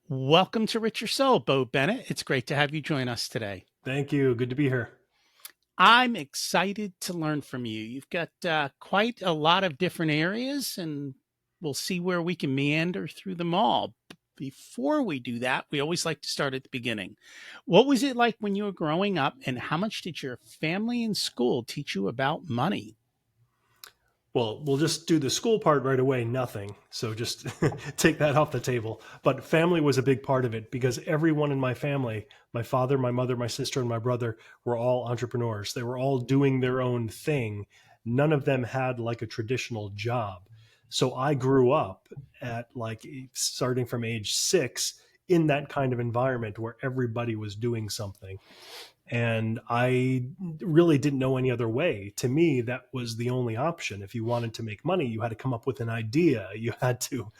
Welcome to Rich Your Soul, Bo Bennett. It's great to have you join us today. Thank you. Good to be here. I'm excited to learn from you. You've got quite a lot of different areas, and we'll see where we can meander through them all. Before we do that, we always like to start at the beginning. What was it like when you were growing up, and how much did your family and school teach you about money? Well, we'll just do the school part right away. Nothing. So just take that off the table. But family was a big part of it because everyone in my family, my father, my mother, my sister, and my brother were all entrepreneurs. They were all doing their own thing. None of them had like a traditional job. So I grew up at like starting from age 6 in that kind of environment where everybody was doing something. And I really didn't know any other way. To me, that was the only option. If you wanted to make money, you had to come up with an idea. You had to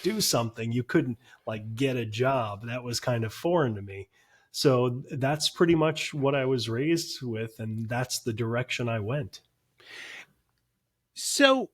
do something. You couldn't like get a job. That was kind of foreign to me. So that's pretty much what I was raised with, and that's the direction I went. So,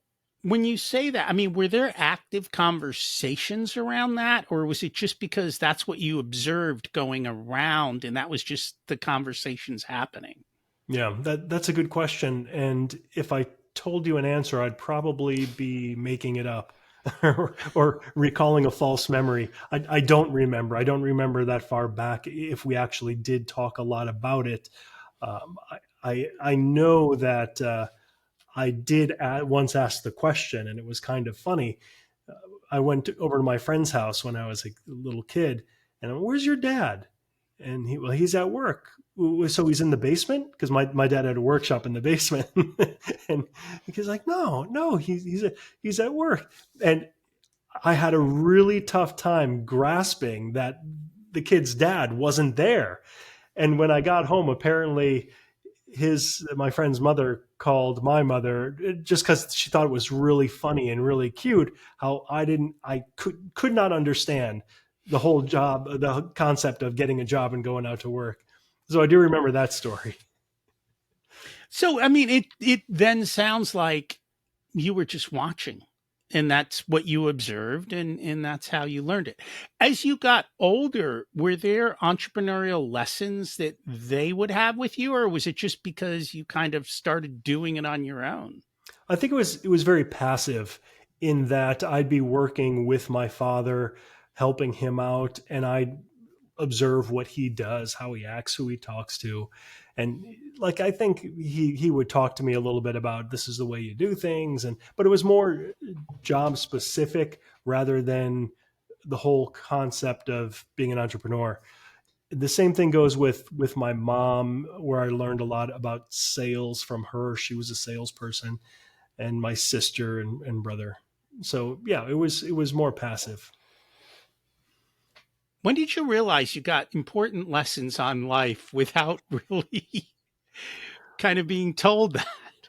when you say that, I mean, were there active conversations around that, or was it just because that's what you observed going around and that was just the conversations happening? Yeah, that's a good question. And if I told you an answer, I'd probably be making it up or recalling a false memory. I don't remember. I don't remember that far back if we actually did talk a lot about it. I know that I did once ask the question, and it was kind of funny. I went over to my friend's house when I was a little kid, and I went, "Where's your dad?" And he's at work. So he's in the basement because my dad had a workshop in the basement, and he's like, no, he's at work. And I had a really tough time grasping that the kid's dad wasn't there. And when I got home, apparently my friend's mother called my mother just because she thought it was really funny and really cute how I could not understand the whole job, the concept of getting a job and going out to work. So I do remember that story. So, I mean, it then sounds like you were just watching and that's what you observed and that's how you learned it. As you got older, were there entrepreneurial lessons that they would have with you, or was it just because you kind of started doing it on your own? I think it was very passive in that I'd be working with my father, helping him out, and I'd observe what he does, how he acts, who he talks to. And like I think he would talk to me a little bit about this is the way you do things, and but it was more job specific rather than the whole concept of being an entrepreneur. The same thing goes with my mom, where I learned a lot about sales from her. She was a salesperson, and my sister and brother. So yeah, it was more passive. When did you realize you got important lessons on life without really kind of being told that?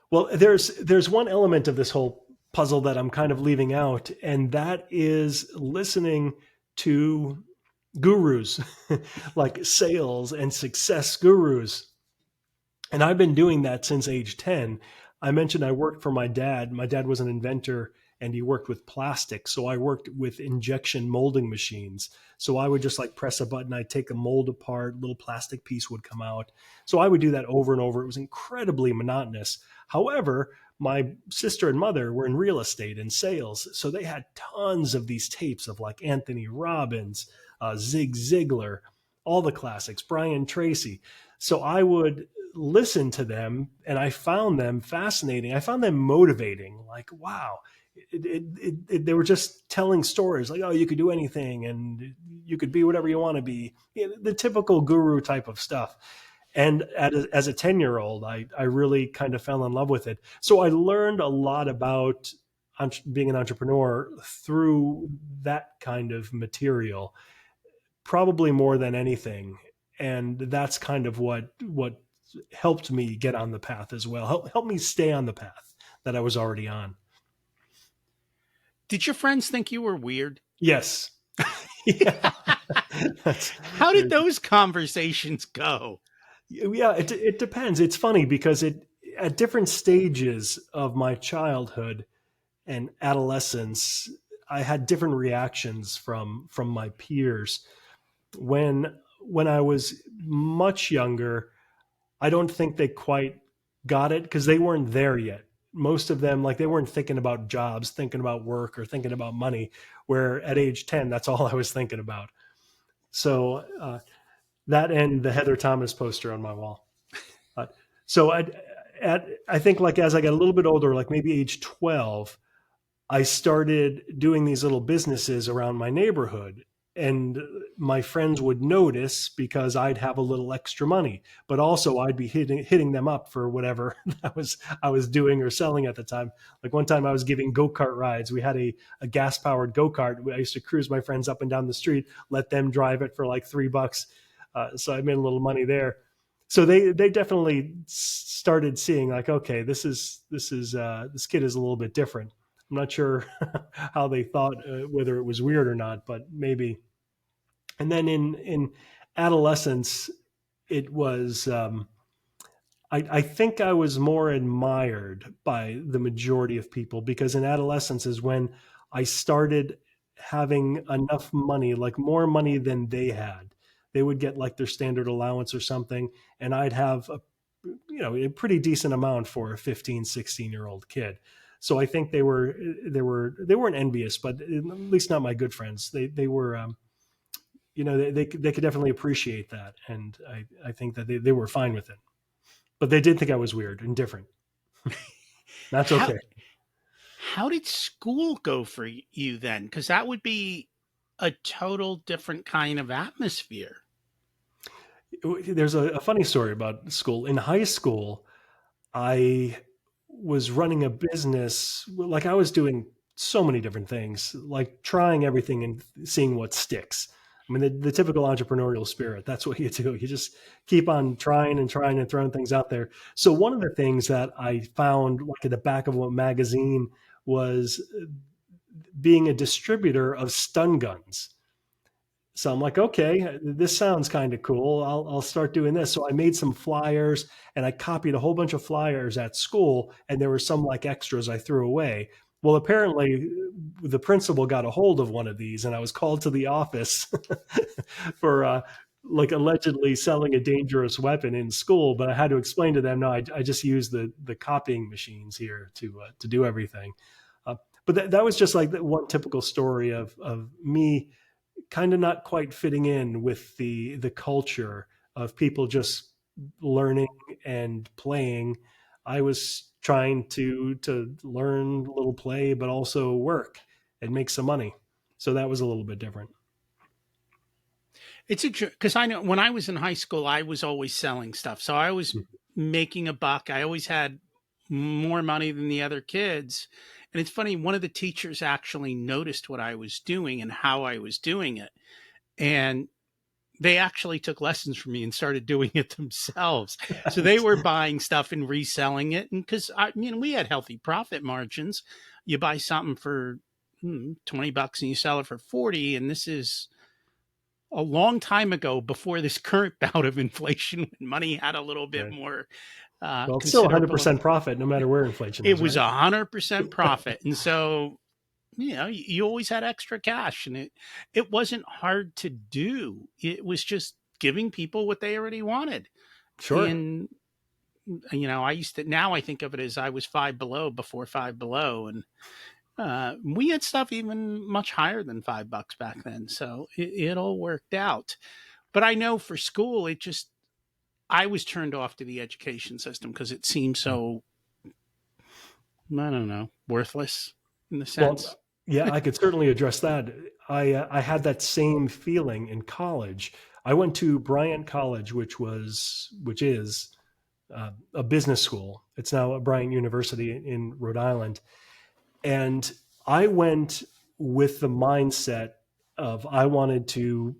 Well, there's one element of this whole puzzle that I'm kind of leaving out, and that is listening to gurus like sales and success gurus. And I've been doing that since age 10. I mentioned I worked for my dad. My dad was an inventor and he worked with plastic. So I worked with injection molding machines. So I would just like press a button, I'd take a mold apart, little plastic piece would come out. So I would do that over and over. It was incredibly monotonous. However, my sister and mother were in real estate and sales. So they had tons of these tapes of like Anthony Robbins, Zig Ziglar, all the classics, Brian Tracy. So I would listen to them and I found them fascinating. I found them motivating. Like, wow, they were just telling stories like, oh, you could do anything and you could be whatever you want to be. The typical guru type of stuff. And as a 10-year-old, I really kind of fell in love with it. So I learned a lot about being an entrepreneur through that kind of material, probably more than anything. And that's kind of what helped me get on the path as well. Help me stay on the path that I was already on. Did your friends think you were weird? Yes. Yeah. That's, How did those conversations go? yeah, it depends. It's funny because at different stages of my childhood and adolescence, I had different reactions from my peers when I was much younger. I don't think they quite got it because they weren't there yet. Most of them, like, they weren't thinking about jobs, thinking about work, or thinking about money. Where at age 10, that's all I was thinking about. So that and the Heather Thomas poster on my wall. Uh, so I think, like, as I got a little bit older, like maybe age 12, I started doing these little businesses around my neighborhood. And my friends would notice because I'd have a little extra money, but also I'd be hitting them up for whatever I was doing or selling at the time. Like one time I was giving go-kart rides. We had a gas-powered go-kart. I used to cruise my friends up and down the street, let them drive it for like $3. So I made a little money there. So they definitely started seeing, like, okay, this kid is a little bit different. I'm not sure how they thought, whether it was weird or not, but maybe. And then in adolescence, it was. I think I was more admired by the majority of people, because in adolescence is when I started having enough money, like more money than they had. They would get like their standard allowance or something, and I'd have a pretty decent amount for a 15, 16-year-old kid. So I think they weren't envious, but at least not my good friends. They were, they could definitely appreciate that, and I think that they were fine with it, but they did think I was weird and different. That's How okay. how did school go for you then? Because that would be a total different kind of atmosphere. There's a funny story about school. In high school, I was running a business. Like, I was doing so many different things, like trying everything and seeing what sticks. I mean, the typical entrepreneurial spirit, that's what you do. You just keep on trying and trying and throwing things out there. So one of the things that I found, like at the back of a magazine, was being a distributor of stun guns. So I'm like, okay, this sounds kind of cool. I'll start doing this. So I made some flyers and I copied a whole bunch of flyers at school, and there were some like extras I threw away. Well, apparently the principal got a hold of one of these, and I was called to the office for like allegedly selling a dangerous weapon in school. But I had to explain to them, no, I just use the copying machines here to do everything. Uh, but that was just like one typical story of me kind of not quite fitting in with the culture of people just learning and playing. I was trying to learn a little play, but also work and make some money. So that was a little bit different. It's because I know when I was in high school, I was always selling stuff. So I was making a buck. I always had more money than the other kids. And it's funny, one of the teachers actually noticed what I was doing and how I was doing it. And they actually took lessons from me and started doing it themselves. So they were buying stuff and reselling it. And because we had healthy profit margins. You buy something for $20 and you sell it for 40. And this is a long time ago, before this current bout of inflation, when money had a little bit Right. more Well, it's still considerable. 100% profit no matter where inflation It is, was right? 100% profit. And so, you always had extra cash, and it wasn't hard to do. It was just giving people what they already wanted. Sure. And, I used to, now I think of it as I was Five Below before Five Below. And we had stuff even much higher than $5 back then. So it all worked out. But I know for school, I was turned off to the education system because it seemed so, I don't know, worthless in the sense. Well, yeah, I could certainly address that. I had that same feeling in college. I went to Bryant College, which is a business school. It's now a Bryant University in Rhode Island, and I went with the mindset of I wanted to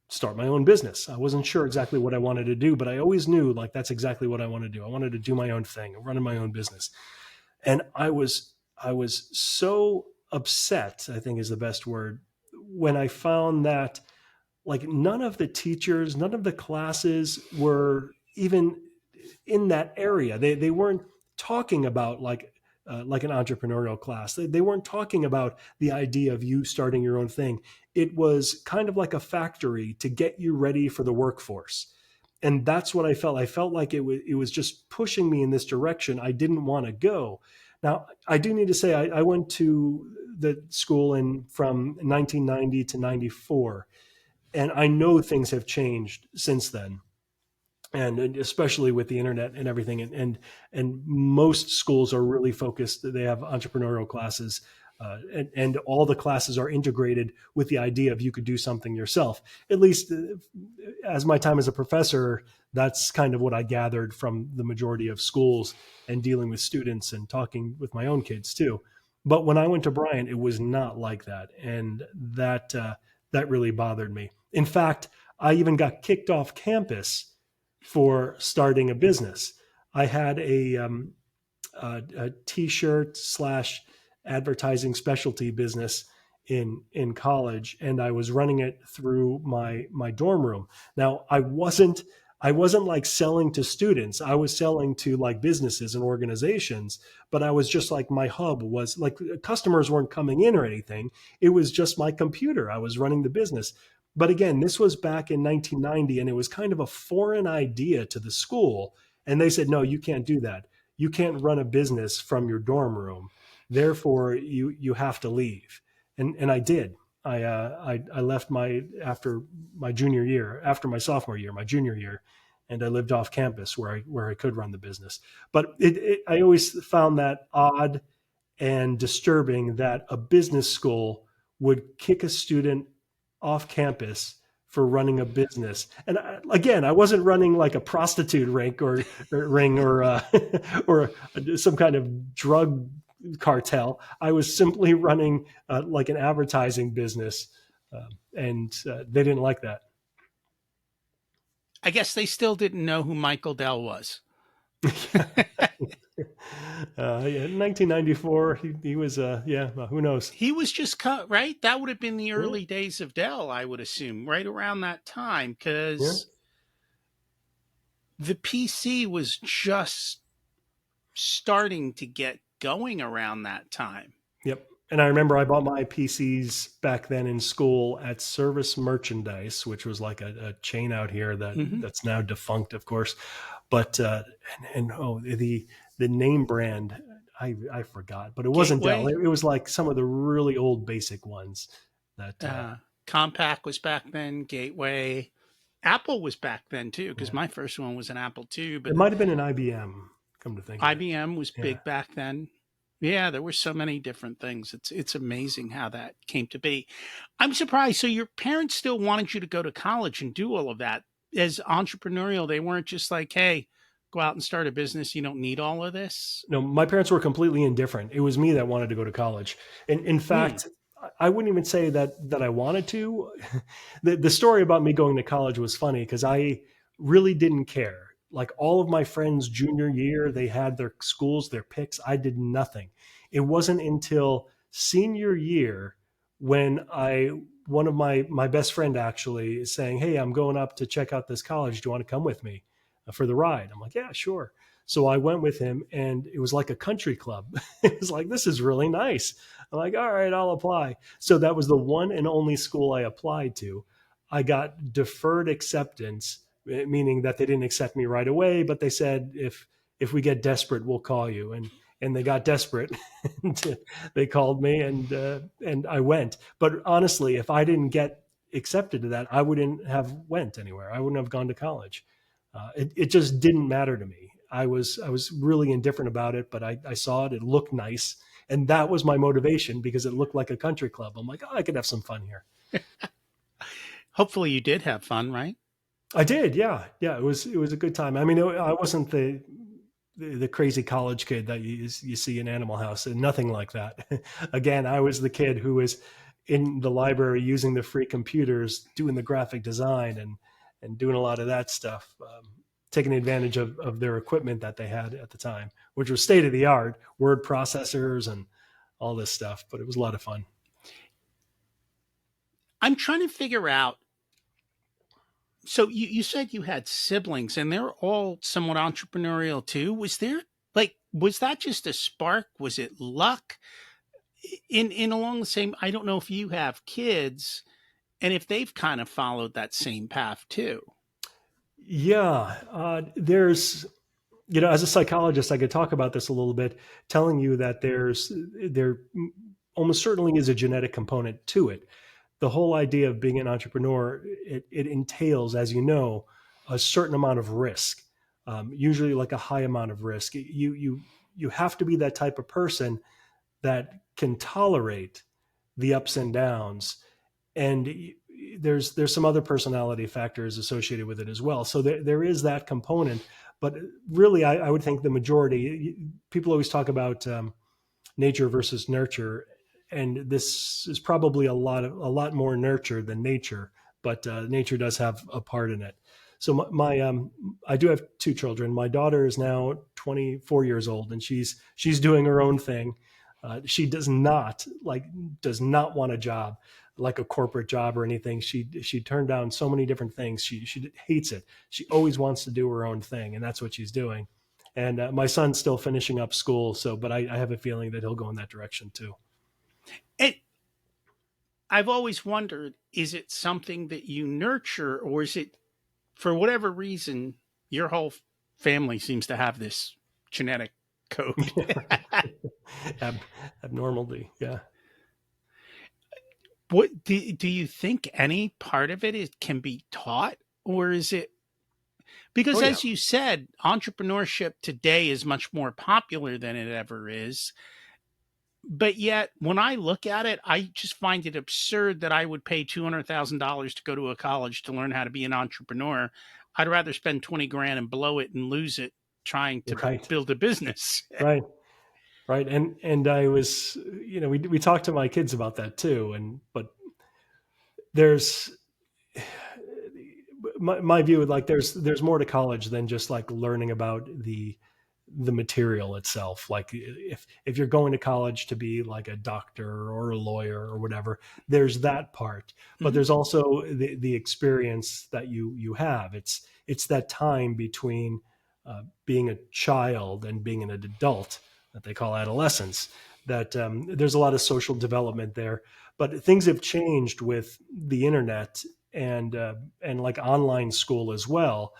start my own business. I wasn't sure exactly what I wanted to do, but I always knew, like, that's exactly what I want to do. I wanted to do my own thing, running my own business. And I was so upset, I think is the best word, when I found that, like, none of the teachers, none of the classes were even in that area. They weren't talking about, like, like an entrepreneurial class. They weren't talking about the idea of you starting your own thing. It was kind of like a factory to get you ready for the workforce. And that's what I felt. I felt like it was just pushing me in this direction I didn't want to go. Now, I do need to say I went to the school in from 1990 to 94, and I know things have changed since then, and especially with the internet and everything, and most schools are really focused. They have entrepreneurial classes, and all the classes are integrated with the idea of you could do something yourself. At least, as my time as a professor, that's kind of what I gathered from the majority of schools and dealing with students and talking with my own kids too. But when I went to Bryant, it was not like that, and that really bothered me. In fact, I even got kicked off campus for starting a business. I had a t-shirt slash advertising specialty business in college, and I was running it through my dorm room. Now, I wasn't like selling to students. I was selling to like businesses and organizations, but I was just like, my hub was like, customers weren't coming in or anything. It was just my computer. I was running the business. But again, this was back in 1990, and it was kind of a foreign idea to the school. And they said, no, you can't do that. You can't run a business from your dorm room. Therefore, you have to leave. And I did. I left my after my junior year, after my sophomore year, my junior year, and I lived off campus where I could run the business. But I always found that odd and disturbing that a business school would kick a student off campus for running a business. And again, I wasn't running like a prostitute ring or some kind of drug cartel. I was simply running like an advertising business, and they didn't like that. I guess they still didn't know who Michael Dell was. Yeah, 1994, he was, yeah, well, who knows? He was just cut, right? That would have been the Yeah, early days of Dell, I would assume, right around that time, yeah, because the PC was just starting to get going around that time. yep. And I remember I bought my PCs back then in school at Service Merchandise, which was like a chain out here Hmm. that's now defunct, of course. But oh, the name brand, I forgot, but it wasn't Dell. Gateway, It was like some of the really old basic ones that uh, Compaq was back then, Gateway. Apple was back then too, because yeah. my first one was an Apple II, It but might have been an IBM. Come to think of it, IBM was yeah. big back then. Yeah, there were so many different things. It's amazing how that came to be. I'm surprised. So your parents still wanted you to go to college and do all of that as entrepreneurial. They weren't just like, "Hey, go out and start a business. You don't need all of this." No, my parents were completely indifferent. It was me that wanted to go to college. And in Hmm. fact, I wouldn't even say that I wanted to. The story about me going to college was funny because I really didn't care. Like all of my friends junior year, they had their schools, their picks. I did nothing. It wasn't until senior year when I one of my best friend actually is saying, "Hey, I'm going up to check out this college. Do you want to come with me for the ride?" I'm like, "Yeah, sure." So I went with him, and it was like a country club. It was like, this is really nice. I'm like, all right, I'll apply. So that was the one and only school I applied to. I got deferred acceptance, meaning that they didn't accept me right away, but they said if we get desperate, we'll call you. And they got desperate. And they called me, and I went. But honestly, if I didn't get accepted to that, I wouldn't have went anywhere. I wouldn't have gone to college. It just didn't matter to me. I was really indifferent about it, but I saw it. It looked nice, and that was my motivation because it looked like a country club. I'm like, oh, I could have some fun here. Hopefully, you did have fun, right? I did, yeah, yeah. It was a good time. I mean, I wasn't the crazy college kid that you see in Animal House, and nothing like that. Again, I was the kid who was in the library using the free computers, doing the graphic design and doing a lot of that stuff, taking advantage of their equipment that they had at the time, which was state of the art, word processors and all this stuff. But it was a lot of fun. I'm trying to figure out. So you said you had siblings, and they're all somewhat entrepreneurial too. Was there like Was that just a spark? Was it luck? In along the same, I don't know if you have kids and if they've kind of followed that same path too. Yeah, there's, as a psychologist, I could talk about this a little bit, telling you that there almost certainly is a genetic component to it. The whole idea of being an entrepreneur, it entails, as you know, a certain amount of risk, usually like a high amount of risk. You have to be that type of person that can tolerate the ups and downs, and there's some other personality factors associated with it as well. So there is that component, but really, I would think the majority, people always talk about nature versus nurture, and this is probably a lot more nurture than nature, but nature does have a part in it. So I do have two children. My daughter is now 24 years old, and she's doing her own thing. She does not want a job, like a corporate job or anything. She turned down so many different things. She hates it. She always wants to do her own thing, and that's what she's doing. And my son's still finishing up school, but I have a feeling that he'll go in that direction too. And I've always wondered, is it something that you nurture, or is it, for whatever reason, your whole family seems to have this genetic code? Ab- Abnormality, yeah. What do you think any part of it can be taught, or is it, Oh because yeah, as you said, entrepreneurship today is much more popular than it ever is. But yet, when I look at it, I just find it absurd that I would pay $200,000 to go to a college to learn how to be an entrepreneur. I'd rather spend 20 grand and blow it and lose it trying to right, build a business. right, right. And I was, we talked to my kids about that too, and but there's my view, like there's more to college than just like learning about the material itself. Like if you're going to college to be like a doctor or a lawyer or whatever, there's that part, but Mhm. there's also the experience that you have. It's that time between being a child and being an adult that they call adolescence. That there's a lot of social development there, but things have changed with the internet and like online school as well.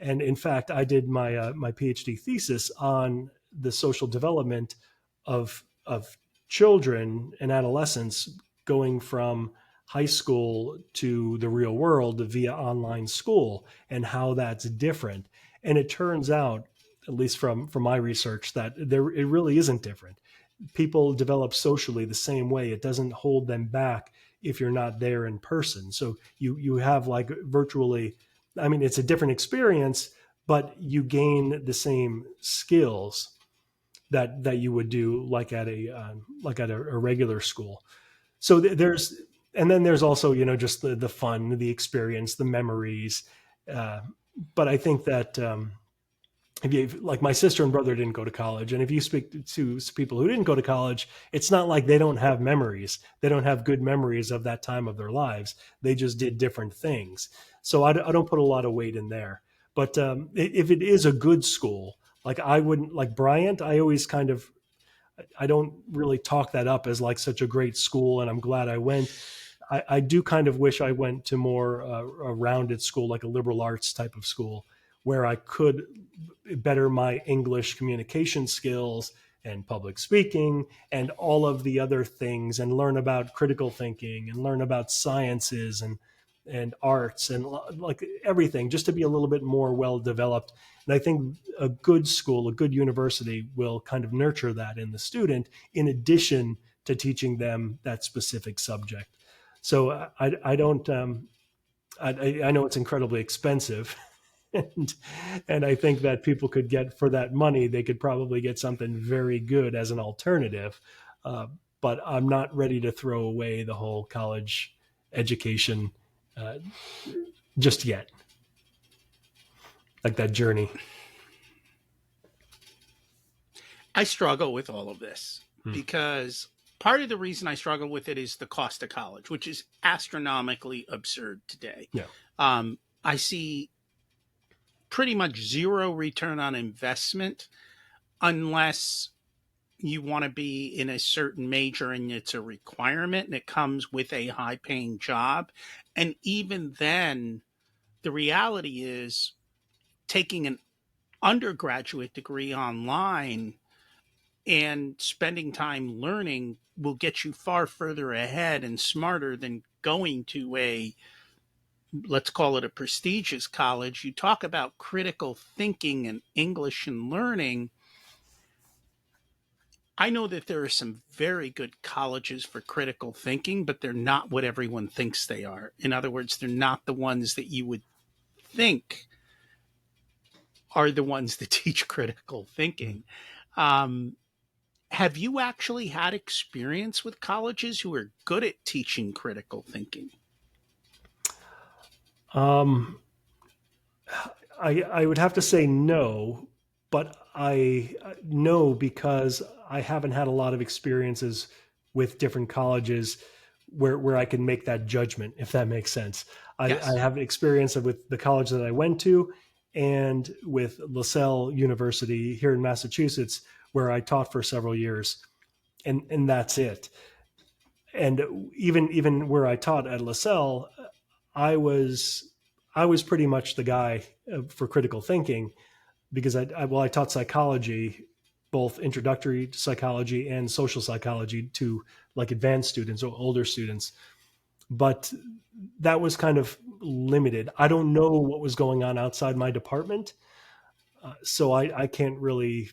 And in fact, I did my PhD thesis on the social development of children and adolescents going from high school to the real world via online school and how that's different. And it turns out, at least from my research, that it really isn't different. People develop socially the same way. It doesn't hold them back if you're not there in person. So you have like virtually, I mean, it's a different experience, but you gain the same skills that you would do like at a regular school. So there's, and then there's also just the fun, the experience, the memories. Uh, but I think that if you, like my sister and brother didn't go to college, and if you speak to people who didn't go to college, it's not like they don't have memories. They don't have good memories of that time of their lives. They just did different things. So I don't put a lot of weight in there. But if it is a good school, like I wouldn't like Bryant. I always kind of, I don't really talk that up as like such a great school, and I'm glad I went. I do kind of wish I went to more a rounded school, like a liberal arts type of school, where I could better my English communication skills and public speaking and all of the other things, and learn about critical thinking and learn about sciences and arts and like everything, just to be a little bit more well developed. And I think a good school, a good university will kind of nurture that in the student, in addition to teaching them that specific subject. So I don't, I know it's incredibly expensive. and and I think that people could get, for that money, they could probably get something very good as an alternative. Uh, but I'm not ready to throw away the whole college education uh, just yet, like that journey. I struggle with all of this Hmm. because part of the reason I struggle with it is the cost of college, which is astronomically absurd today. Yeah. I see pretty much zero return on investment unless you want to be in a certain major and it's a requirement and it comes with a high paying job. And even then, the reality is taking an undergraduate degree online and spending time learning will get you far further ahead and smarter than going to a, let's call it, a prestigious college. You talk about critical thinking and English and learning. I know that there are some very good colleges for critical thinking, but they're not what everyone thinks they are. In other words, they're not the ones that you would think are the ones that teach critical thinking. Um, have you actually had experience with colleges who are good at teaching critical thinking? Um, I would have to say no, but I know because I haven't had a lot of experiences with different colleges where I can make that judgment, if that makes sense. I Yes. have experience with the college that I went to and with LaSalle University here in Massachusetts, where I taught for several years, and that's it. And even where I taught at LaSalle, I was I was pretty much the guy for critical thinking because I taught psychology, both introductory psychology and social psychology to like advanced students or older students, but that was kind of limited. I don't know what was going on outside my department, so I can't really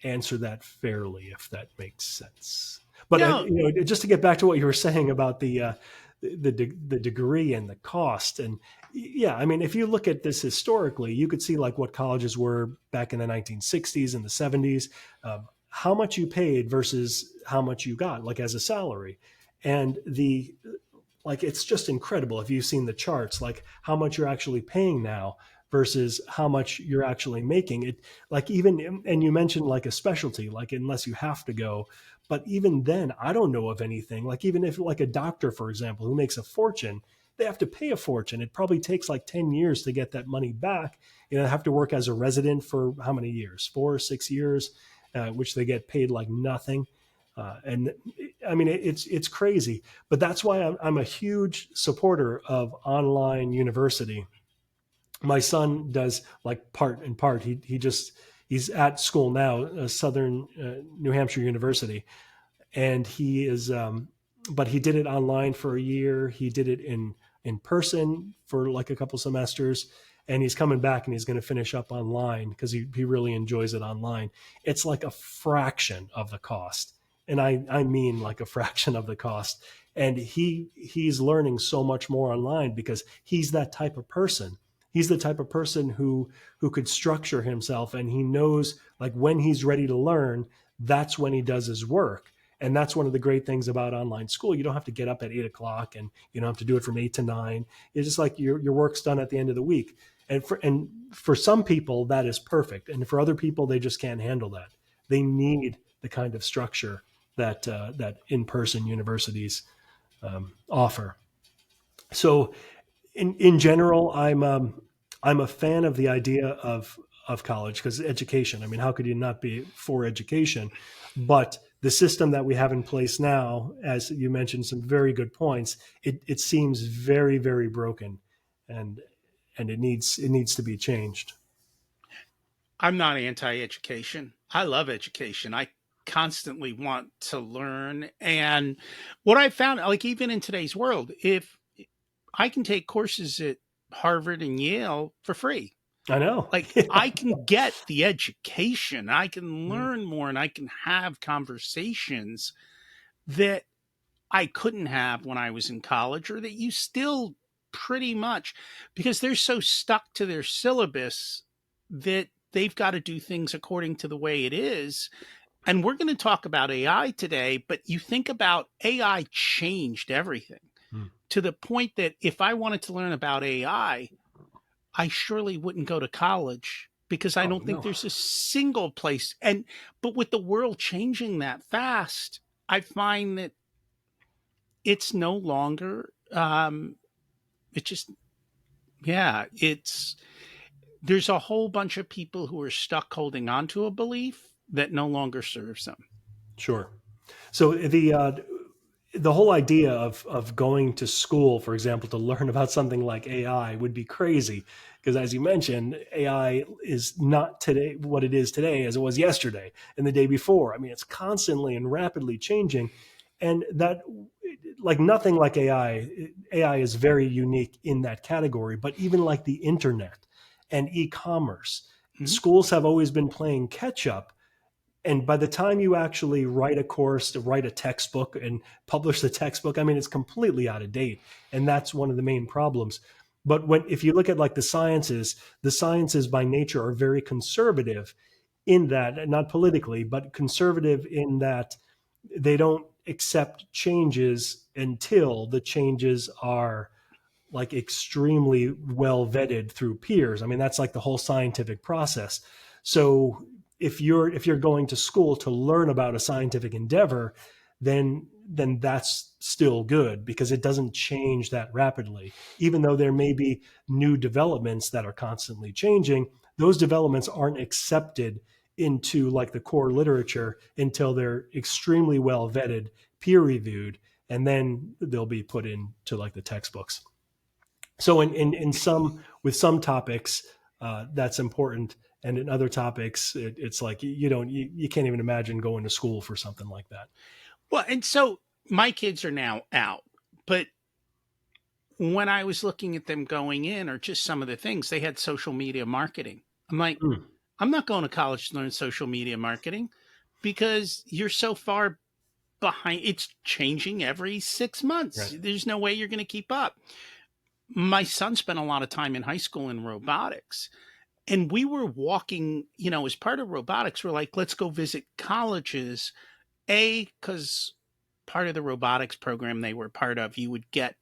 answer that fairly, if that makes sense. But No, just to get back to what you were saying about the degree and the cost, and yeah, I mean, if you look at this historically, you could see like what colleges were back in the 1960s and the 70s, how much you paid versus how much you got, like as a salary, and the like it's just incredible if you've seen the charts, like how much you're actually paying now versus how much you're actually making it. Like even, and you mentioned like a specialty, like unless you have to go, but even then I don't know of anything. Like even if like a doctor, for example, who makes a fortune, they have to pay a fortune. It probably takes like 10 years to get that money back. They have to work as a resident for how many years, 4 or 6 years, which they get paid like nothing. And I mean, it's crazy, but that's why I'm a huge supporter of online university. My son does like part and part. He's at school now, Southern New Hampshire University, and he is, but he did it online for a year. He did it in person for like a couple semesters, and he's coming back and he's going to finish up online because he really enjoys it online. It's like a fraction of the cost, and I mean like a fraction of the cost. And he's learning so much more online because he's that type of person. He's the type of person who could structure himself, and he knows like when he's ready to learn, that's when he does his work. And that's one of the great things about online school. You don't have to get up at 8 o'clock, and you don't have to do it from 8 to 9. It's just like your work's done at the end of the week. And for some people that is perfect, and for other people they just can't handle that. They need the kind of structure that in person universities offer. So in general, I'm a fan of the idea of college because education. I mean, how could you not be for education? But the system that we have in place now, as you mentioned, some very good points. It seems very very broken, and it needs to be changed. I'm not anti education. I love education. I constantly want to learn. And what I found, like even in today's world, if I can take courses at Harvard and Yale for free, I know. like I can get the education, I can learn more, and I can have conversations that I couldn't have when I was in college, or that you still pretty much, because they're so stuck to their syllabus that they've got to do things according to the way it is. And we're going to talk about AI today, but you think about AI changed everything Hmm. to the point that if I wanted to learn about I surely wouldn't go to college because I Oh don't think no. there's a single place. And, but with the world changing that fast, I find that it's no longer, it just, yeah, it's, there's a whole bunch of people who are stuck holding on to a belief that no longer serves them. Sure. So the whole idea of going to school, for example, to learn about something like AI would be crazy because, as you mentioned, AI is not today what it is today as it was yesterday and the day before. I mean, it's constantly and rapidly changing, and that like nothing like AI. AI is very unique in that category, but even like the internet and e-commerce, Mhm. schools have always been playing catch up, and by the time you actually write a course, to write a textbook and publish the textbook, I mean, it's completely out of date, and that's one of the main problems. But when if you look at like the sciences by nature are very conservative in that, not politically, but conservative in that they don't accept changes until the changes are like extremely well vetted through peers. I mean, that's like the whole scientific process. So if you're going to school to learn about a scientific endeavor, then that's still good because it doesn't change that rapidly. Even though there may be new developments that are constantly changing, those developments aren't accepted into like the core literature until they're extremely well vetted, peer reviewed, and then they'll be put into like the textbooks. So in some with some topics that's important, and in other topics it's like you can't even imagine going to school for something like that. Well, and so my kids are now out, but when I was looking at them going in, or just some of the things, they had social media marketing. I'm like, Mm, I'm not going to college to learn social media marketing because you're so far behind. It's changing every 6 months. right. There's no way you're going to keep up. My son spent a lot of time in high school in robotics, and we were walking, as part of robotics, we're like, let's go visit colleges. Because part of the robotics program they were part of, you would get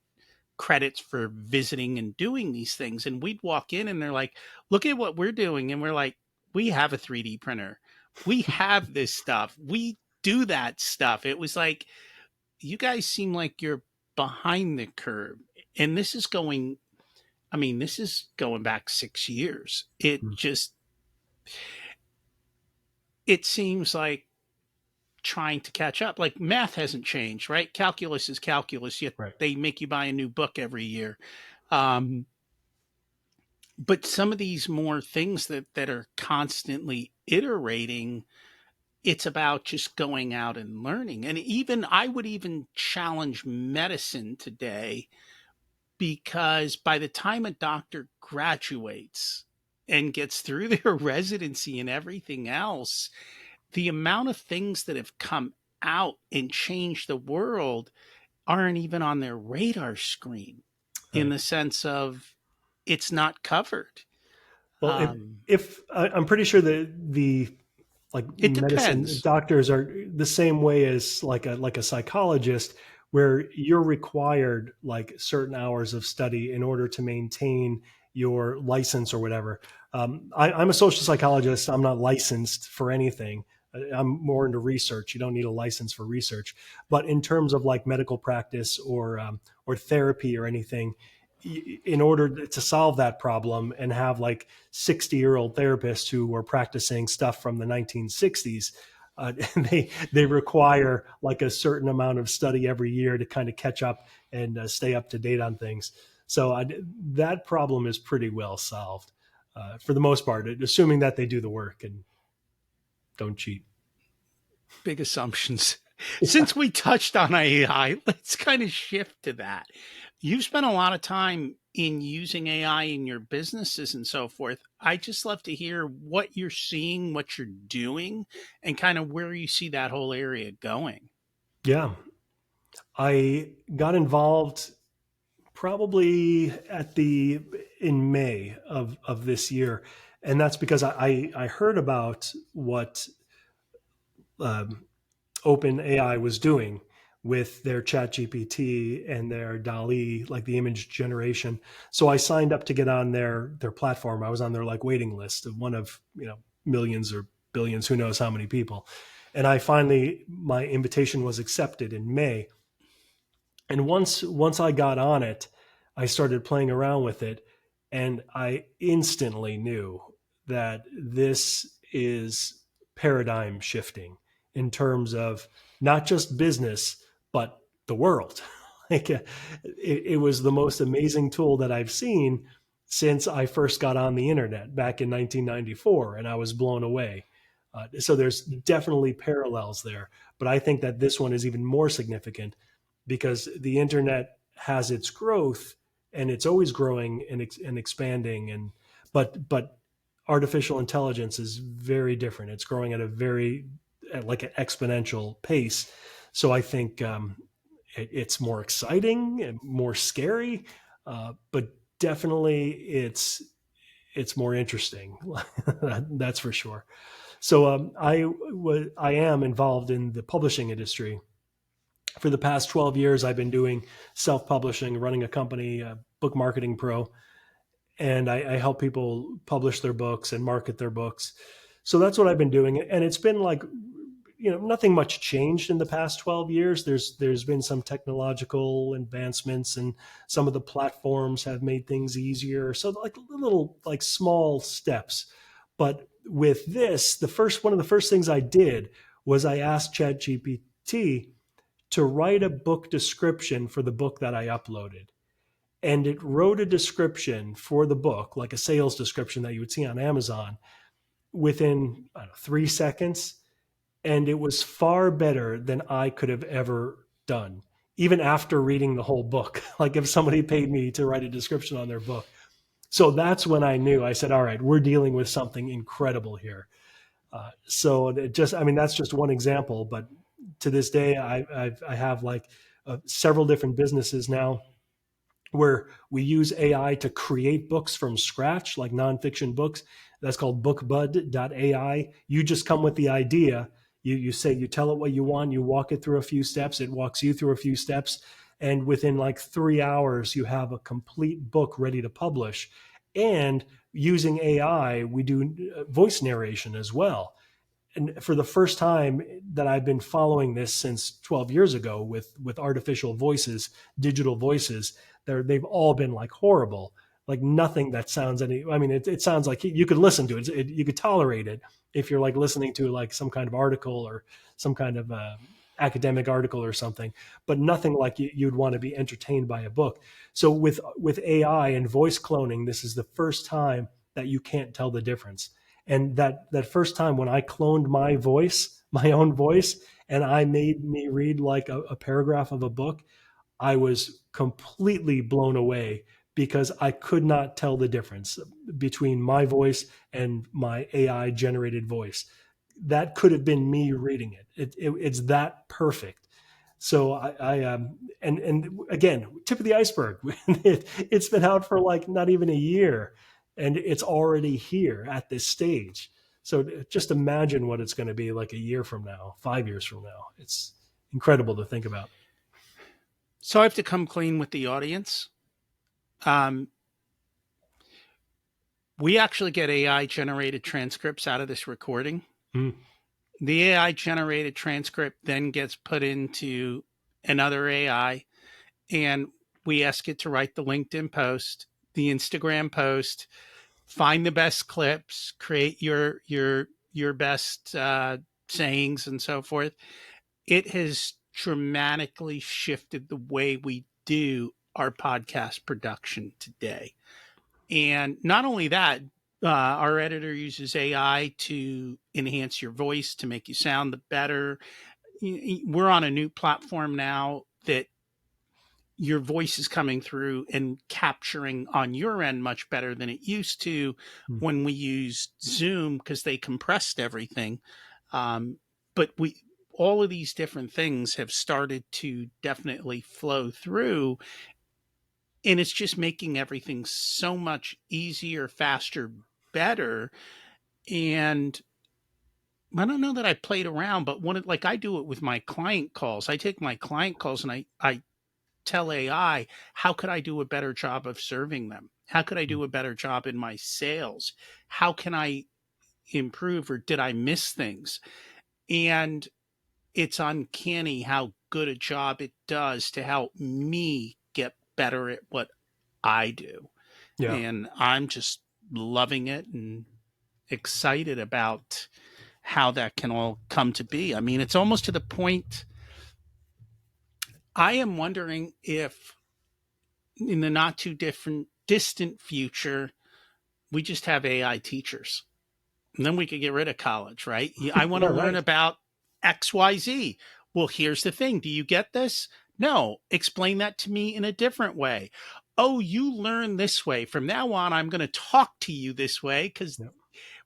credits for visiting and doing these things. And we'd walk in and they're like, look at what we're doing. And we're like, we have a 3D printer. We have this stuff. We do that stuff. It was like, you guys seem like you're behind the curve. And this is going back 6 years. Mm, It seems like trying to catch up. Like math hasn't changed, right? Calculus is calculus, yet right. they make you buy a new book every year. Um, but some of these more things that are constantly iterating, it's about just going out and learning. And even I would even challenge medicine today, because by the time a doctor graduates and gets through their residency and everything else, the amount of things that have come out and changed the world aren't even on their radar screen, in Right. the sense of it's not covered. Well, Um, if I'm pretty sure that the like it medicine depends. doctors are the same way as like a psychologist, where you're required like certain hours of study in order to maintain your license or whatever. I'm a social psychologist. I'm not licensed for anything. I'm more into research. You don't need a license for research, but in terms of like medical practice or therapy or anything, in order to solve that problem and have like 60-year-old therapists who were practicing stuff from the 1960s, they require like a certain amount of study every year to kind of catch up and stay up to date on things. So that problem is pretty well solved for the most part, assuming that they do the work and don't cheat. Big assumptions. Yeah. Since we touched on AI, let's kind of shift to that. You've spent a lot of time in using AI in your businesses and so forth. I just love to hear what you're seeing, what you're doing, and kind of where you see that whole area going. Yeah. I got involved probably at the in May of this year, and that's because I heard about what um, Open AI was doing with their Chat GPT and their DALI, like the image generation. So I signed up to get on their platform. I was on their like waiting list of one of millions or billions, who knows how many people. And I finally my invitation was accepted in May, and once I got on it, I started playing around with it, and I instantly knew that this is paradigm shifting in terms of not just business, but the world. like it was the most amazing tool that I've seen since I first got on the internet back in 1994, and I was blown away. So there's definitely parallels there, but I think that this one is even more significant because the internet has its growth and it's always growing and expanding, and but artificial intelligence is very different. It's growing at a very at like an exponential pace. So I think it's more exciting and more scary, but definitely it's more interesting. That's for sure. So I am involved in the publishing industry. For the past 12 years, I've been doing self-publishing, running a company, Book Marketing Pro, and I help people publish their books and market their books. So that's what I've been doing, and it's been like, nothing much changed in the past 12 years. There's been some technological advancements, and some of the platforms have made things easier. So like little like small steps. But with this, the first one of the first things I did was I asked ChatGPT to write a book description for the book that I uploaded. And it wrote a description for the book, like a sales description that you would see on Amazon, within 3 seconds. And it was far better than I could have ever done, even after reading the whole book. Like if somebody paid me to write a description on their book. So that's when I knew. I said, all right, we're dealing with something incredible here. So it just, I mean, that's just one example. But to this day, I have like several different businesses now where we use AI to create books from scratch, like nonfiction books. That's called bookbud.ai. You just come with the idea. You say, you tell it what you want, you walk it through a few steps, it walks you through a few steps. And within like 3 hours, you have a complete book ready to publish. And using AI, we do voice narration as well. And for the first time that I've been following this since 12 years ago with artificial voices, digital voices, they've all been like horrible, like nothing that sounds any. I mean, it sounds like you could listen to it, you could tolerate it if you're like listening to like some kind of article or some kind of academic article or something, but nothing like you'd want to be entertained by a book. So with AI and voice cloning, this is the first time that you can't tell the difference. And that first time when I cloned my voice, my own voice, and I made me read like a paragraph of a book, I was completely blown away because I could not tell the difference between my voice and my AI generated voice. That could have been me reading it. It's that perfect. So and again, tip of the iceberg. It's been out for like not even a year, and it's already here at this stage. So just imagine what it's going to be like a year from now, 5 years from now. It's incredible to think about. So I have to come clean with the audience. Um, we actually get AI generated transcripts out of this recording. Mm. The AI generated transcript then gets put into another AI, and we ask it to write the LinkedIn post, the Instagram post, find the best clips, create your best sayings and so forth. It has dramatically shifted the way we do our podcast production today. And not only that, our editor uses AI to enhance your voice, to make you sound better. We're on a new platform now that your voice is coming through and capturing on your end much better than it used to Mm. when we used Zoom because they compressed everything. But all of these different things have started to definitely flow through, and it's just making everything so much easier, faster, better. And I don't know that I played around, but like I do it with my client calls. I take my client calls and I tell AI, how could I do a better job of serving them? How could I do a better job in my sales? How can I improve, or did I miss things? And it's uncanny how good a job it does to help me get better at what I do. Yeah. And I'm just loving it and excited about how that can all come to be. I mean, it's almost to the point I am wondering if in the not too different distant future we just have AI teachers. And then we could get rid of college, right? I want to Yeah, learn right. about XYZ. Well, here's the thing. Do you get this? No. Explain that to me in a different way. Oh, you learn this way. From now on, I'm going to talk to you this way because Yep,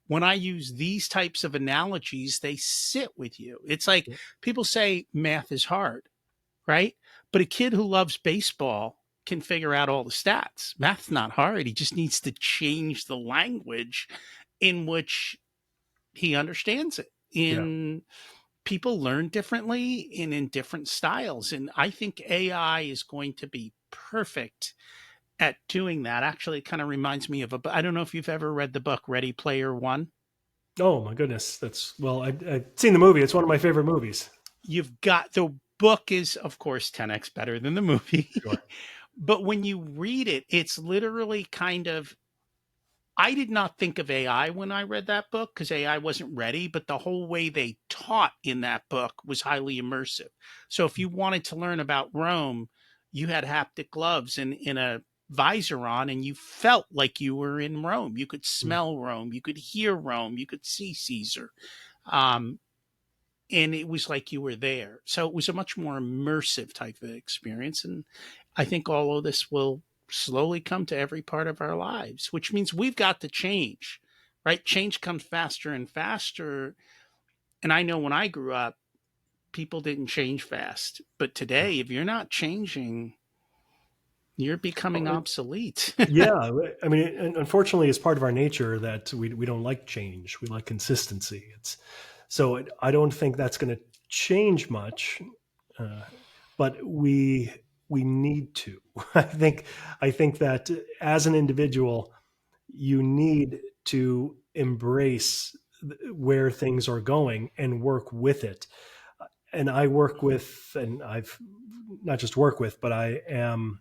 when I use these types of analogies, they sit with you. It's like yep, people say math is hard, right? But a kid who loves baseball can figure out all the stats. Math's not hard. He just needs to change the language in which he understands it. yeah. In people learn differently and in different styles. And I think AI is going to be perfect at doing that. Actually, it kind of reminds me of I don't know if you've ever read the book Ready Player One. Oh my goodness, that's well. I've seen the movie. It's one of my favorite movies. You've got the book is, of course, 10x better than the movie. Sure. But when you read it, it's literally kind of I did not think of AI when I read that book because AI wasn't ready, but the whole way they taught in that book was highly immersive. So if you wanted to learn about Rome, you had haptic gloves and in a visor on, and you felt like you were in Rome. You could Mm. smell Rome, you could hear Rome, you could see Caesar. Um, and it was like you were there. So it was a much more immersive type of experience. And I think all of this will slowly come to every part of our lives, which means we've got to change, right? Change comes faster and faster. And I know when I grew up, people didn't change fast. But today, if you're not changing, you're becoming Oh, obsolete. yeah, I mean, unfortunately, it's part of our nature that we don't like change. We like consistency. It's so I don't think that's going to change much, uh, but we need to. I think that as an individual, you need to embrace where things are going and work with it. And I work with, and I've not just work with, but I am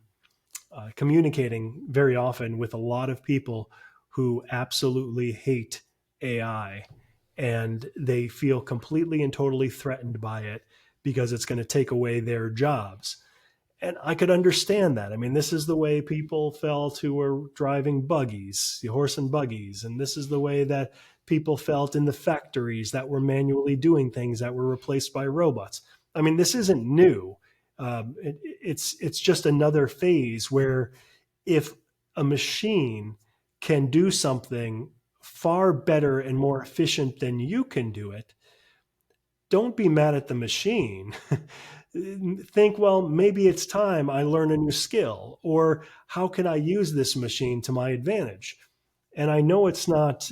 communicating very often with a lot of people who absolutely hate AI and they feel completely and totally threatened by it because it's going to take away their jobs. And I could understand that. I mean, this is the way people felt who were driving buggies, the horse and buggies. And this is the way that people felt in the factories that were manually doing things that were replaced by robots. I mean, this isn't new. It's just another phase where if a machine can do something far better and more efficient than you can do it, don't be mad at the machine. Think, well, maybe it's time I learn a new skill, or how can I use this machine to my advantage? And I know it's not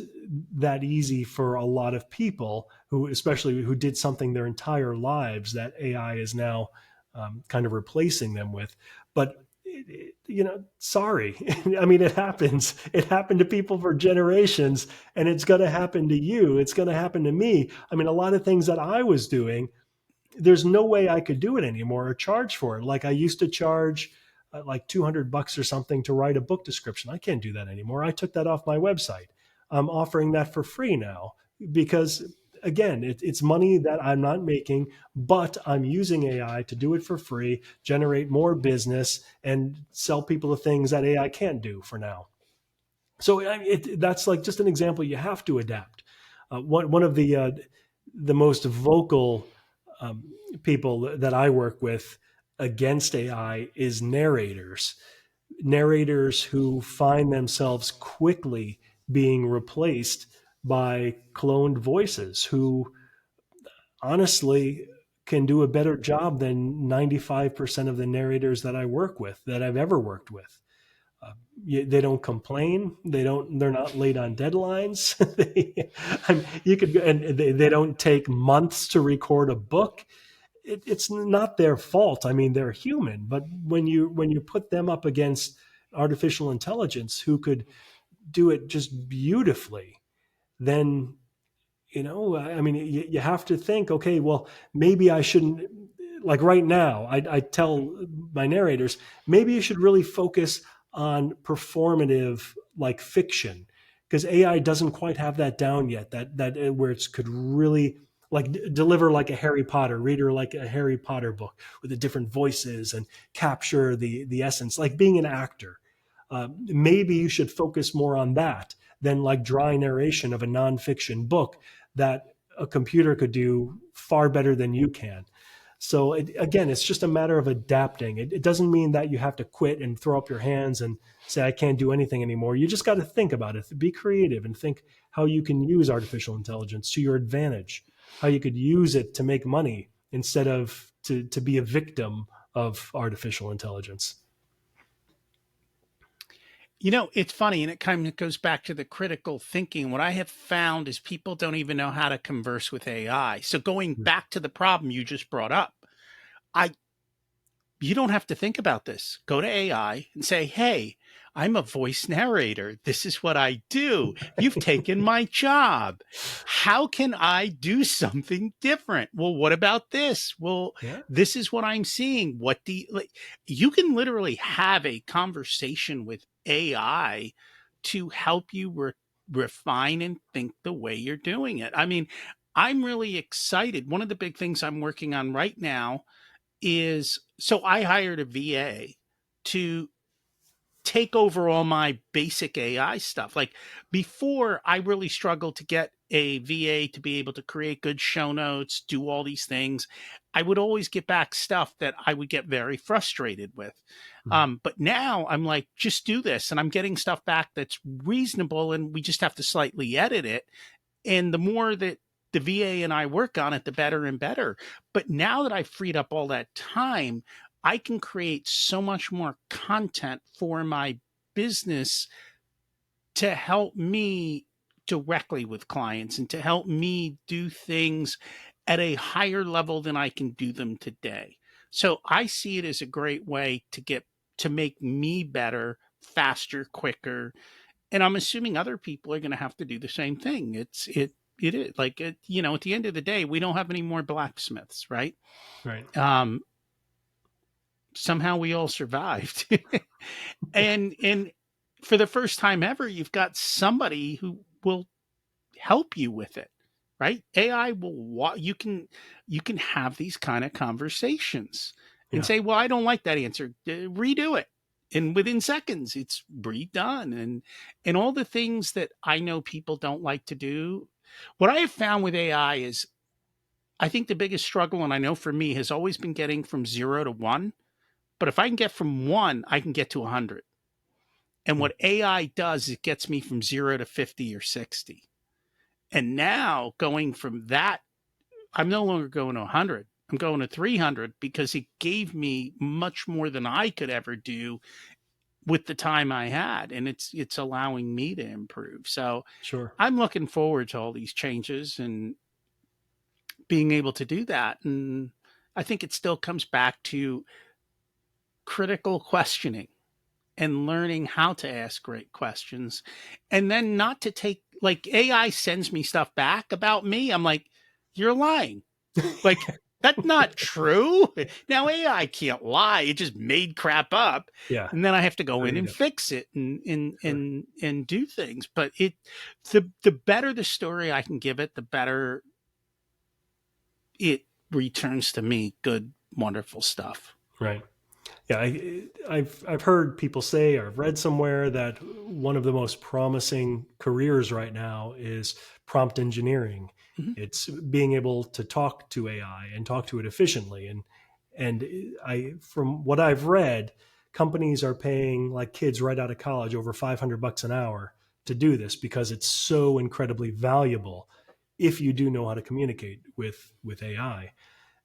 that easy for a lot of people who, especially who did something their entire lives that AI is now kind of replacing them with. But sorry. I mean, it happens. It happened to people for generations, and it's going to happen to you. It's going to happen to me. I mean, a lot of things that I was doing, there's no way I could do it anymore or charge for it. Like I used to charge like $200 or something to write a book description. I can't do that anymore. I took that off my website. I'm offering that for free now because again, it's money that I'm not making, but I'm using AI to do it for free, generate more business, and sell people the things that AI can't do for now. So that's like just an example. You have to adapt. One of the most vocal um, people that I work with against AI is narrators. Narrators who find themselves quickly being replaced by cloned voices who honestly can do a better job than 95% of the narrators that I work with, that I've ever worked with. Uh, they don't complain. They're not late on deadlines. You could, and they don't take months to record a book. It's not their fault. I mean, they're human, but when you put them up against artificial intelligence who could do it just beautifully, then I mean, you have to think, okay, well, maybe I shouldn't. Like right now, I tell my narrators, maybe you should really focus on performative, like fiction, because AI doesn't quite have that down yet. That where it could really like deliver like a Harry Potter reader, like a Harry Potter book with the different voices and capture the essence, like being an actor. Maybe you should focus more on that than like dry narration of a nonfiction book that a computer could do far better than you can. So again, it's just a matter of adapting. It doesn't mean that you have to quit and throw up your hands and say, I can't do anything anymore. You just got to think about it, be creative, and think how you can use artificial intelligence to your advantage, how you could use it to make money instead of to be a victim of artificial intelligence. It's funny, and it kind of goes back to the critical thinking. What I have found is people don't even know how to converse with AI. So going back to the problem you just brought up, I you don't have to think about this. Go to AI and say, "Hey, I'm a voice narrator. This is what I do. You've taken my job. How can I do something different? Well, what about this? Well, Yeah. this is what I'm seeing. What do you like?" You can literally have a conversation with AI to help you refine and think the way you're doing it. I mean, I'm really excited. One of the big things I'm working on right now is, so I hired a VA to take over all my basic AI stuff. Like before, I really struggled to get a VA to be able to create good show notes, do all these things. I would always get back stuff that I would get very frustrated with. But now I'm like, just do this. And I'm getting stuff back that's reasonable, and we just have to slightly edit it. And the more that the VA and I work on it, the better and better. But now that I've freed up all that time, I can create so much more content for my business to help me directly with clients and to help me do things at a higher level than I can do them today. So I see it as a great way to make me better, faster, quicker, and I'm assuming other people are going to have to do the same thing. It is like at the end of the day, we don't have any more blacksmiths, right? Right. Um, somehow we all survived, and for the first time ever, you've got somebody who will help you with it, right? AI will you can have these kind of conversations and Yeah. say, well, I don't like that answer, redo it, and within seconds it's redone. And all the things that I know people don't like to do, what I have found with AI is, I think the biggest struggle, and I know for me, has always been getting from 0 to 1. But if I can get from 1, I can get to 100. And Mm. what AI does, it gets me from 0 to 50 or 60. And now going from that, I'm no longer going to 100. I'm going to 300 because it gave me much more than I could ever do with the time I had, and it's allowing me to improve. So Sure. I'm looking forward to all these changes and being able to do that. And I think it still comes back to critical questioning and learning how to ask great questions, and then not to take, like, AI sends me stuff back about me. I'm like, you're lying. Like, that's not true. Now AI can't lie. It just made crap up. Yeah. And then I have to go There in you and go. fix it and Sure. do things. But the better the story I can give it, the better it returns to me good, wonderful stuff. Right. Yeah, I've heard people say, or I've read somewhere that one of the most promising careers right now is prompt engineering. Mhm. It's being able to talk to AI and talk to it efficiently. And I, from what I've read, companies are paying like kids right out of college over $500 an hour to do this because it's so incredibly valuable if you do know how to communicate with AI.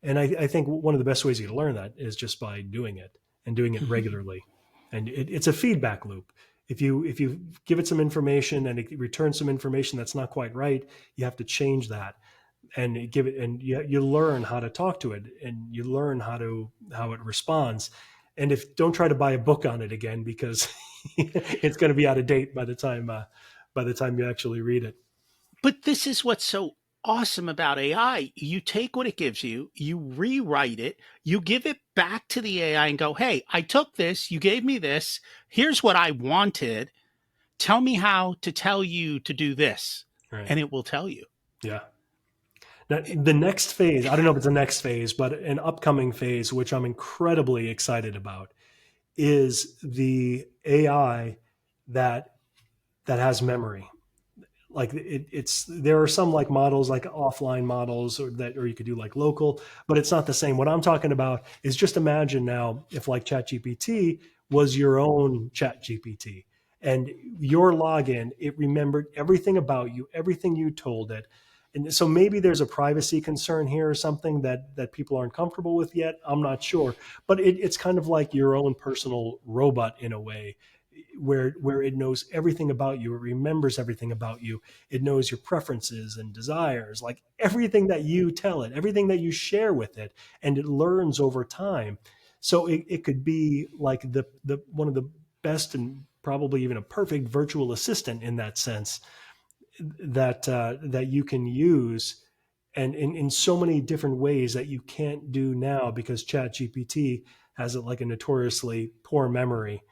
And I think one of the best ways you can learn that is just by doing it and doing it Mhm. regularly. And it's a feedback loop. If you give it some information and it returns some information that's not quite right, you have to change that and give it, and you learn how to talk to it, and you learn how it responds. And if don't try to buy a book on it again, because it's going to be out of date by the time you actually read it. But this is what's so awesome about AI. You take what it gives you, you rewrite it, you give it back to the AI and go, hey, I took this, you gave me this, here's what I wanted. tell me how to tell you to do this, Right. and it will tell you. Yeah. Now, the next phase, I don't know if it's the next phase, but an upcoming phase, which I'm incredibly excited about, is the AI that has memory. Like it's there are some like models like offline models or you could do like local, but it's not the same. What I'm talking about is just imagine now if like ChatGPT was your own ChatGPT and your login, it remembered everything about you, everything you told it. And so maybe there's a privacy concern here or something that people aren't comfortable with yet. I'm not sure, but it's kind of like your own personal robot in a way, where it knows everything about you, it remembers everything about you, it knows your preferences and desires, like everything that you tell it, everything that you share with it, and it learns over time. So it could be like the one of the best and probably even a perfect virtual assistant in that sense, that you can use, and in so many different ways that you can't do now because ChatGPT has like a notoriously poor memory,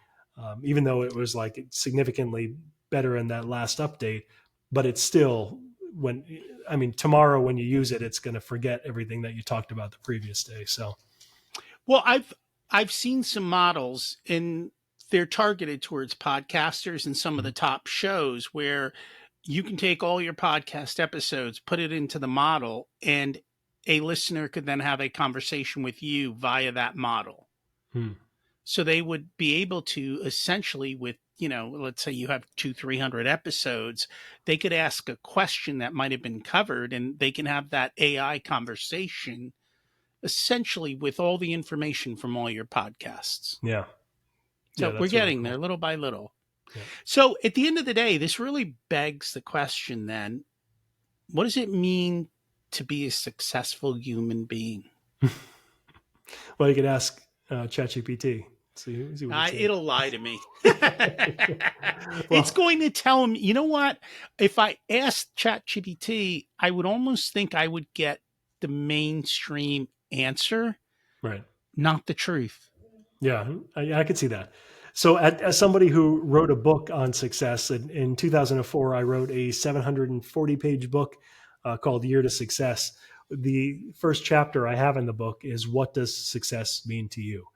even though it was like significantly better in that last update. But it's still, when I mean tomorrow when you use it, it's going to forget everything that you talked about the previous day. So Well, I've seen some models, and they're targeted towards podcasters and some of the top shows, where you can take all your podcast episodes, put it into the model, and a listener could then have a conversation with you via that model. hmm. So they would be able to essentially, with, let's say you have 300 episodes, they could ask a question that might have been covered, and they can have that AI conversation essentially with all the information from all your podcasts. Yeah, yeah, So we're that's really getting there cool. little by little. Yeah. So at the end of the day, this really begs the question then, what does it mean to be a successful human being? Well, you could ask ChatGPT, see what it says. It'll lie to me. It's Well, going to tell me, you know what? If I asked ChatGPT, I would almost think I would get the mainstream answer, right. not the truth. Yeah, I could see that. So, as somebody who wrote a book on success, in 2004, I wrote a 740-page book called Year to Success. The first chapter I have in the book is, what does success mean to you?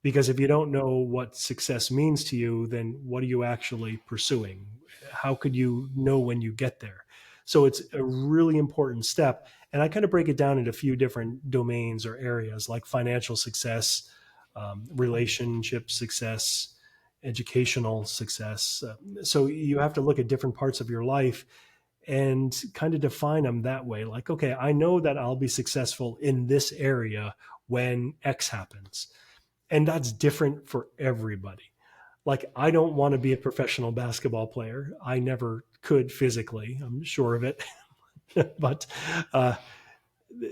Because if you don't know what success means to you, then what are you actually pursuing? How could you know when you get there? So it's a really important step. And I kind of break it down into a few different domains or areas like financial success, relationship success, educational success. So you have to look at different parts of your life and kind of define them that way. Like, okay, I know that I'll be successful in this area when X happens. And that's different for everybody. Like, I don't want to be a professional basketball player. I never could physically, I'm sure of it. But uh,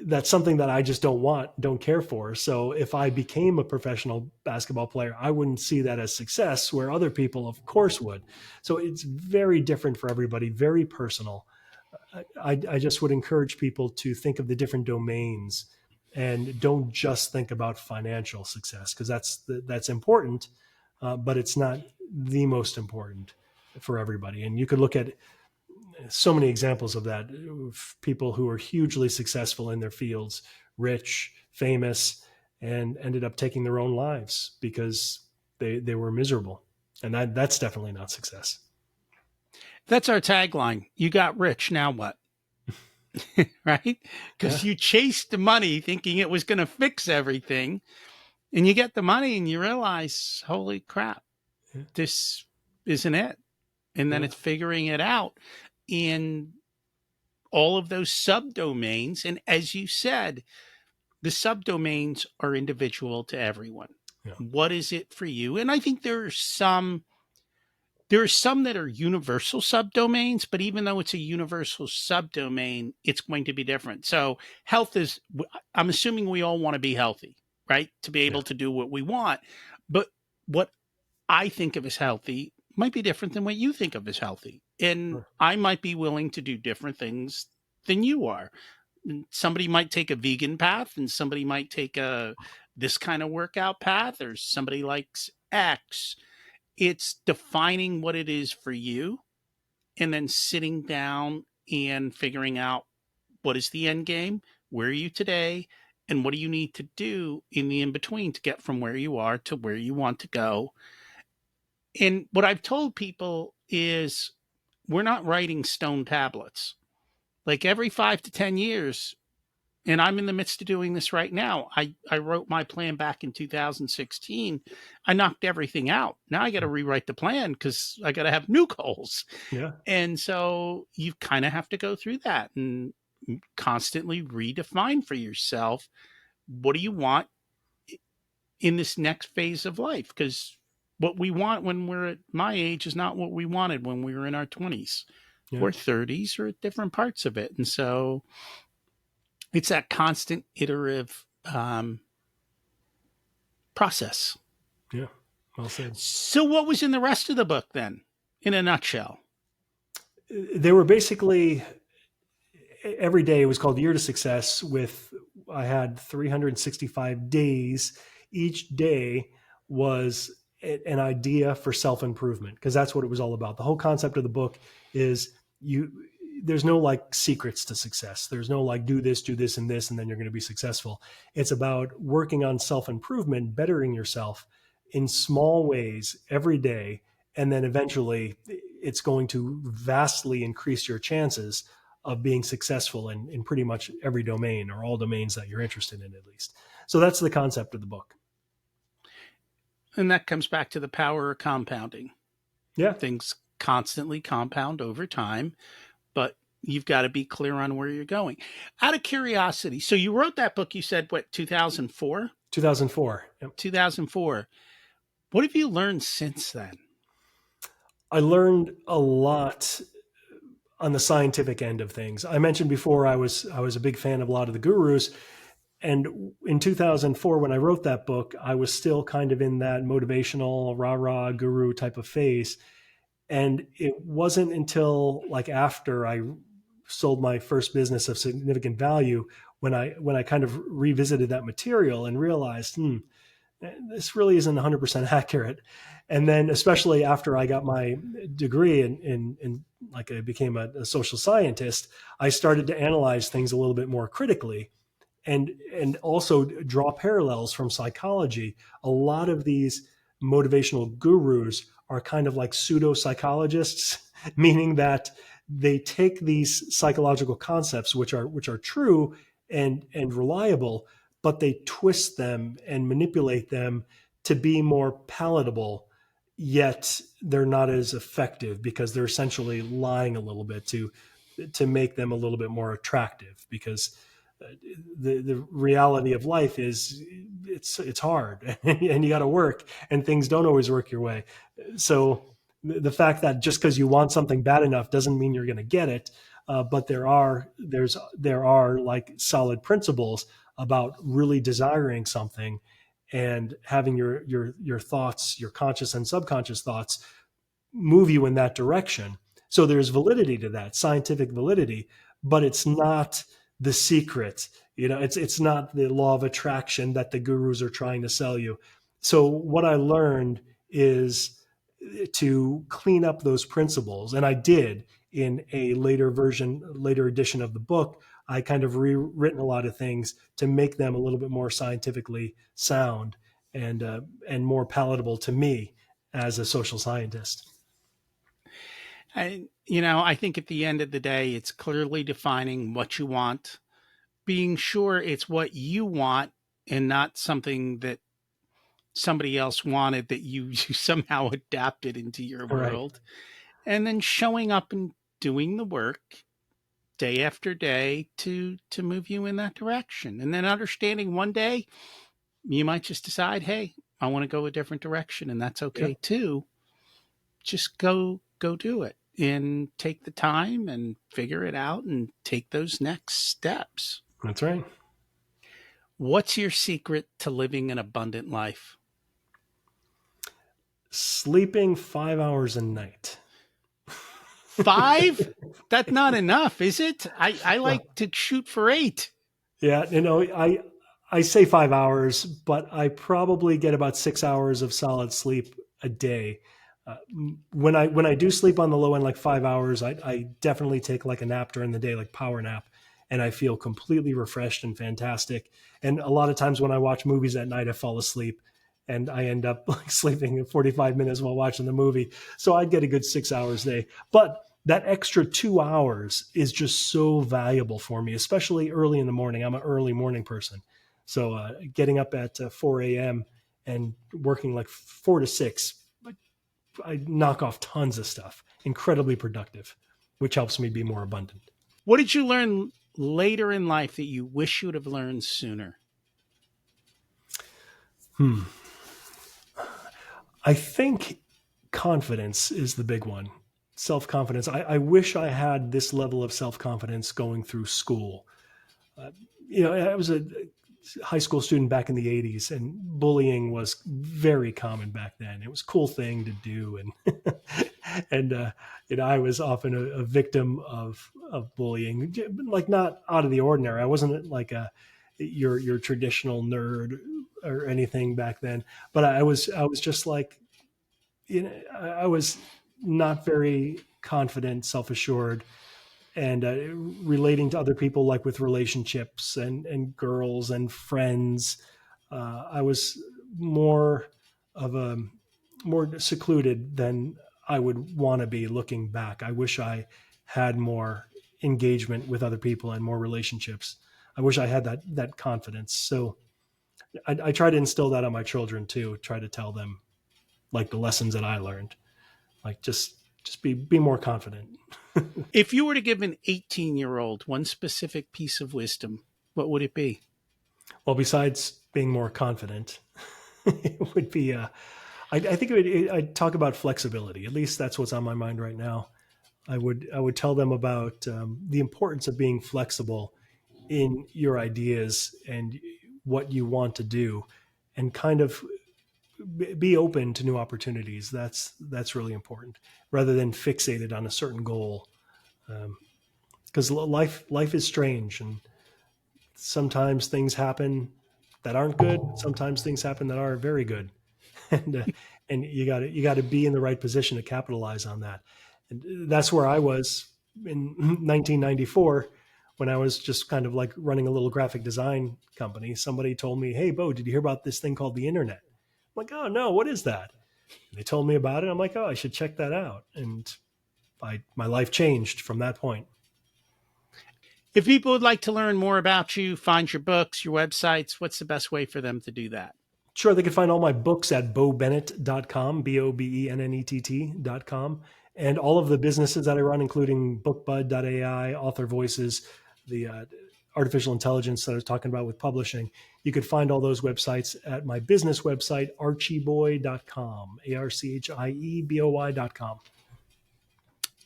that's something that I just don't care for. So if I became a professional basketball player, I wouldn't see that as success, where other people, of course, would. So it's very different for everybody, very personal. I just would encourage people to think of the different domains and don't just think about financial success, because that's important, but it's not the most important for everybody. And you could look at so many examples of that, of people who are hugely successful in their fields, rich, famous, and ended up taking their own lives because they were miserable. And that's definitely not success. That's our tagline. You got rich, now what? Right? Yeah. Because you chased the money thinking it was going to fix everything. And you get the money and you realize, holy crap, Yeah. this isn't it. And then Yeah. it's figuring it out in all of those subdomains. And as you said, the subdomains are individual to everyone. Yeah. What is it for you? And I think there are some that are universal subdomains, but even though it's a universal subdomain, it's going to be different. So health is, I'm assuming we all want to be healthy, right? To be Yeah. able to do what we want. But what I think of as healthy might be different than what you think of as healthy. And Sure. I might be willing to do different things than you are. And somebody might take a vegan path, and somebody might take a this kind of workout path, or somebody likes X. It's defining what it is for you and then sitting down and figuring out what is the end game, where are you today, and what do you need to do in the in between to get from where you are to where you want to go. And what I've told people is we're not writing stone tablets. Like every 5 to 10 years, and I'm in the midst of doing this right now. I wrote my plan back in 2016. I knocked everything out. Now I got to rewrite the plan because I got to have new goals. Yeah. And so you kind of have to go through that and constantly redefine for yourself what do you want in this next phase of life? Because what we want when we're at my age is not what we wanted when we were in our 20s Yeah. or 30s or different parts of it. And so it's that constant iterative process. Yeah. Well said. So, what was in the rest of the book then, in a nutshell? They were basically every day was called Year to Success. With I had 365 days. Each day was an idea for self improvement, because that's what it was all about. The whole concept of the book is you. There's no like secrets to success. There's no like do this, and this, and then you're going to be successful. It's about working on self improvement, bettering yourself in small ways every day, and then eventually it's going to vastly increase your chances of being successful in pretty much every domain, or all domains that you're interested in, at least. So that's the concept of the book. And that comes back to the power of compounding. Yeah. Things constantly compound over time, but you've got to be clear on where you're going. Out of curiosity, so you wrote that book, you said, what, 2004? 2004. Yep. 2004. What have you learned since then? I learned a lot on the scientific end of things. I mentioned before I was a big fan of a lot of the gurus, and in 2004 when I wrote that book, I was still kind of in that motivational rah rah guru type of phase, and it wasn't until like after I sold my first business of significant value when I kind of revisited that material and realized, this really isn't 100% accurate. And then, especially after I got my degree in like I became a social scientist, I started to analyze things a little bit more critically, and also draw parallels from psychology. A lot of these motivational gurus are kind of like pseudo psychologists, meaning that they take these psychological concepts, which are true and reliable, but they twist them and manipulate them to be more palatable, yet they're not as effective, because they're essentially lying a little bit to make them a little bit more attractive. Because the reality of life is it's hard and you got to work, and things don't always work your way. So the fact that just because you want something bad enough doesn't mean you're going to get it. But there are like solid principles about really desiring something and having your thoughts, your conscious and subconscious thoughts, move you in that direction. So there's validity to that, scientific validity, but it's not the secret. It's not the law of attraction that the gurus are trying to sell you. So what I learned is to clean up those principles, and I did in a later edition of the book. I kind of rewritten a lot of things to make them a little bit more scientifically sound and more palatable to me as a social scientist. I think at the end of the day, it's clearly defining what you want, being sure it's what you want and not something that somebody else wanted that you somehow adapted into your Right. world, and then showing up and doing the work day after day to move you in that direction, and then understanding one day you might just decide, hey, I want to go a different direction, and that's Yeah, okay too. Just go do it and take the time and figure it out and take those next steps. that's right. What's your secret to living an abundant life? Sleeping 5 hours a night. 5? That's not enough, is it? I Well, like to shoot for 8. yeah, I say 5 hours, but I probably get about 6 hours of solid sleep a day. When I do sleep on the low end, like 5 hours, I definitely take like a nap during the day, like power nap, and I feel completely refreshed and fantastic. And a lot of times when I watch movies at night, I fall asleep, and I end up like sleeping in 45 minutes while watching the movie. So I'd get a good 6 hours a day. But that extra 2 hours is just so valuable for me, especially early in the morning. I'm an early morning person. So getting up at 4 a.m. and working like 4 to 6, I knock off tons of stuff, incredibly productive, which helps me be more abundant. What did you learn later in life that you wish you would have learned sooner? Hmm. I think confidence is the big one. Self confidence. I wish I had this level of self confidence going through school. Uh, I was a high school student back in the 80s, and bullying was very common back then. It was a cool thing to do. And, I was often a victim of bullying, like not out of the ordinary. I wasn't like your traditional nerd or anything back then, but I was just like, I was not very confident, self assured, and relating to other people, like with relationships and girls and friends. I was more of a more secluded than I would want to be looking back. I wish I had more engagement with other people and more relationships. I wish I had that confidence. So I try to instill that on my children too. Try to tell them like the lessons that I learned. Like just be more confident. If you were to give an 18-year-old one specific piece of wisdom, what would it be? Well, besides being more confident, it would be. I think I'd talk about flexibility. At least that's what's on my mind right now. I would tell them about the importance of being flexible in your ideas and what you want to do, and kind of be open to new opportunities. That's really important, rather than fixated on a certain goal. Because life is strange, and sometimes things happen that aren't good. Sometimes things happen that are very good, and you got to be in the right position to capitalize on that. And that's where I was in 1994 when I was just kind of like running a little graphic design company. Somebody told me, "Hey, Bo, did you hear about this thing called the internet?" I'm like, "Oh no, what is that?" And they told me about it. I'm like, "Oh, I should check that out." And my life changed from that point. If people would like to learn more about you, find your books, your websites, what's the best way for them to do that? Sure, they can find all my books at bobennett.com, BOBENNETT.com, and all of the businesses that I run, including bookbud.ai, Author Voices, the artificial intelligence that I was talking about with publishing. You could find all those websites at my business website, archieboy.com, ARCHIEBOY.com.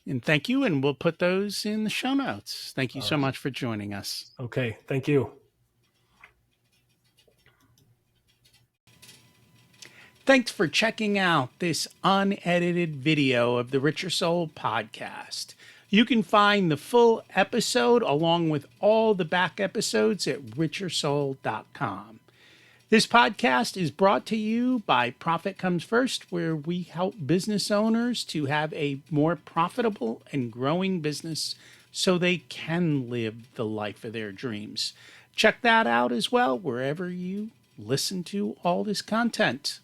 And thank you. And we'll put those in the show notes. Thank you All so right. much for joining us. Okay. Thank you. Thanks for checking out this unedited video of the Richer Soul podcast. You can find the full episode along with all the back episodes at richersoul.com. This podcast is brought to you by Profit Comes First, where we help business owners to have a more profitable and growing business so they can live the life of their dreams. Check that out as well wherever you listen to all this content.